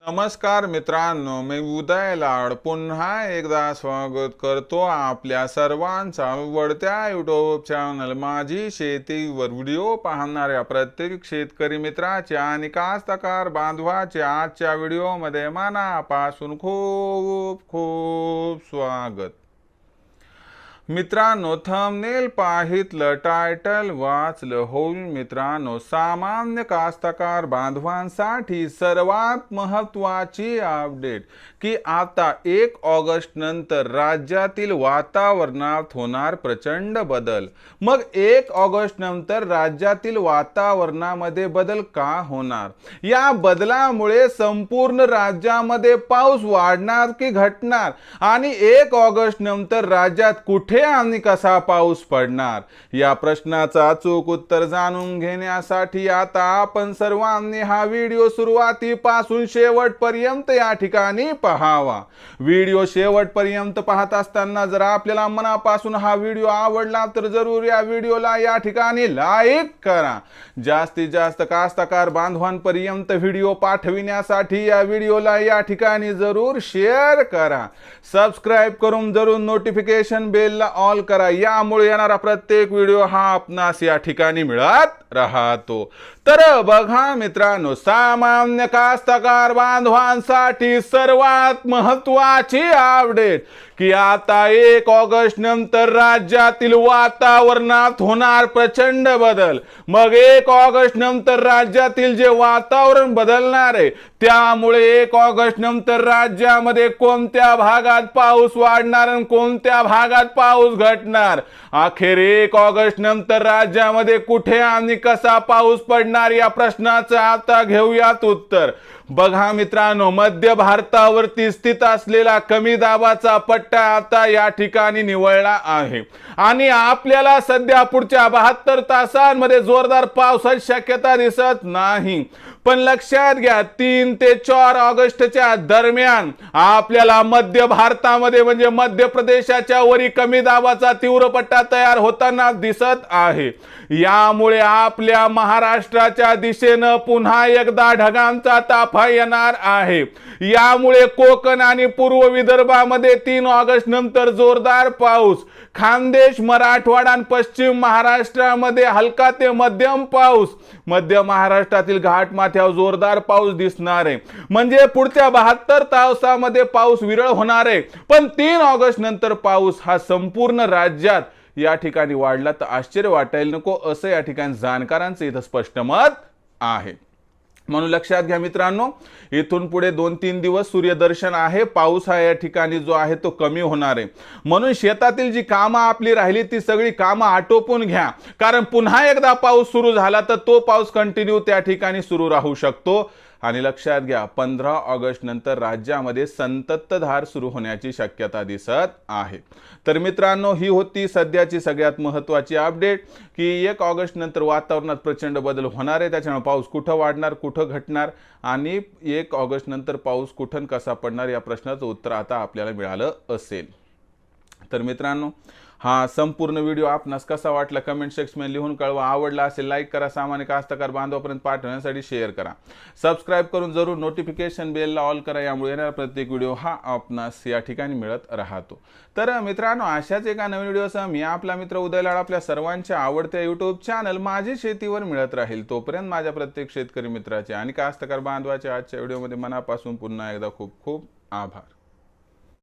नमस्कार मित्रांनो, मी उदय लाड पुन्हा एकदा स्वागत करतो आपल्या सर्वांचा आवडत्या यूट्यूब चॅनल माझी शेतीवर व्हिडिओ पाहणाऱ्या प्रत्येक शेतकरी मित्राच्या आणि कास्तकार बांधवाच्या आजच्या व्हिडिओमध्ये मनापासून खूप खूप स्वागत। मित्रांनो, थंबनेल पाहितलं, टायटल वाचलं होईल मित्रांनो, सामान्य कास्तकार बांधवांसाठी सर्वात महत्त्वाची अपडेट की आता 1 ऑगस्ट नंतर राज्यातील वातावरणात होणार प्रचंड बदल। मग 1 ऑगस्ट नंतर राज्यातील वातावरणामध्ये बदल का होणार? या बदलामुळे संपूर्ण राज्यामध्ये पाऊस वाढणार की घटणार? आणि 1 ऑगस्ट नंतर राज्यात कुठे आणि कसा पाऊस पडणार? या प्रश्नाचं अचूक उत्तर जाणून घेण्यासाठी आता आपण सर्वांनी हा व्हिडिओ सुरुवातीपासून शेवटपर्यंत या ठिकाणी पाहावा। व्हिडिओ शेवटपर्यंत पाहत असताना जर आपल्याला मनापासून हा व्हिडिओ आवडला तर जरूर या व्हिडिओला या ठिकाणी लाईक करा। जास्तीत जास्त कास्तकार बांधवांपर्यंत व्हिडिओ पाठविण्यासाठी या व्हिडिओला या ठिकाणी जरूर शेअर करा। सबस्क्राइब करून जरूर नोटिफिकेशन बेल ऑल करा, यामुळे येणारा प्रत्येक व्हिडिओ हा आपणास या ठिकाणी मिळत राहतो। तर बघा मित्रांनो, सामान्य कास्तकार बांधवांसाठी सर्वात महत्त्वाची अपडेट की आता 1 ऑगस्ट नंतर राज्यातील वातावरणात होणार प्रचंड बदल। मग 1 ऑगस्ट नंतर राज्यातील जे वातावरण बदलणार आहे त्यामुळे 1 ऑगस्ट नंतर राज्यामध्ये कोणत्या भागात पाऊस वाढणार आणि कोणत्या भागात पाऊस घटणार? अखेर 1 ऑगस्ट नंतर राज्यामध्ये कुठे आणि कसा पाऊस पडणार या प्रश्नाचं आता घेऊयात उत्तर। बघा मित्रांनो, मध्य भारतावरती स्थित असलेला कमी दाबाचा पट्टा आता या ठिकाणी निवळला आहे आणि आपल्याला सध्या पुढच्या 72 तासांमध्ये जोरदार पावसाची शक्यता दिसत नाही। पण लक्षात घ्या, 3 ते 4 ऑगस्टच्या दरम्यान आपल्याला मध्य भारतामध्ये म्हणजे मध्य प्रदेशाच्या वरी कमी दाबाचा तीव्र पट्टा तयार होताना दिसत आहे। यामुळे आपल्या महाराष्ट्राच्या दिशेने पुन्हा एकदा ढगांचा ताफा येणार आहे। यामुळे कोकण आणि पूर्व विदर्भामध्ये 3 ऑगस्ट नंतर जोरदार पाऊस, खानदेश, मराठवाडा आणि पश्चिम महाराष्ट्रामध्ये हलका ते मध्यम पाऊस, मध्य महाराष्ट्रातील घाटमाथ्यावर जोरदार पाऊस दिसणार आहे। म्हणजे पुढच्या 72 तासामध्ये पाऊस विरळ होणार आहे। पण 3 ऑगस्ट नंतर पाऊस हा संपूर्ण राज्यात या ठिकाणी वाढला तर आश्चर्य वाटायला नको, असं या ठिकाणी जाणकारांचं इथं स्पष्ट मत आहे। म्हणून लक्षात घ्या मित्रांनो, इथून पुढे 2-3 दिवस सूर्यदर्शन आहे, पाऊस हा या ठिकाणी जो आहे तो कमी होणार आहे। म्हणून शेतातील जी कामं आपली राहिली ती सगळी कामं आटोपून घ्या, कारण पुन्हा एकदा पाऊस सुरू झाला तर तो पाऊस कंटिन्यू त्या ठिकाणी सुरू राहू शकतो। आणि लक्षात घ्या, 15 ऑगस्ट नंतर राज्यामध्ये संततधार सुरू होण्याची शक्यता दिसत आहे। तर मित्रांनो, ही होती सध्याची सगळ्यात महत्त्वाची अपडेट की 1 ऑगस्ट नंतर वातावरणात प्रचंड बदल होणार आहे। त्याच्यामुळे पाऊस कुठं वाढणार, कुठं घटणार आणि 1 ऑगस्ट नंतर पाऊस कुठं कसा पडणार या प्रश्नाचं उत्तर आता आपल्याला मिळालं असेल। तर मित्रांनो, हा संपूर्ण व्हिडिओ आपणास कसा वाटला कमेंट सेक्शनमध्ये लिहून कळवा। आवडला असेल लाईक करा, सामान्य कास्तकार बांधवापर्यंत पाठवण्यासाठी शेअर करा, सबस्क्राइब करून जरूर नोटिफिकेशन बेलला ऑल करा, यामुळे येणारा प्रत्येक व्हिडिओ हा आपणास या ठिकाणी मिळत राहतो। तर मित्रांनो, अशाच एका नवीन व्हिडिओसह मी आपला मित्र उदय लाड आपल्या सर्वांच्या आवडत्या यूट्यूब चॅनल माझी शेतीवर मिळत राहील। तोपर्यंत माझ्या प्रत्येक शेतकरी मित्राचे आणि कास्तकार बांधवाच्या आजच्या व्हिडिओमध्ये मनापासून पुन्हा एकदा खूप खूप आभार।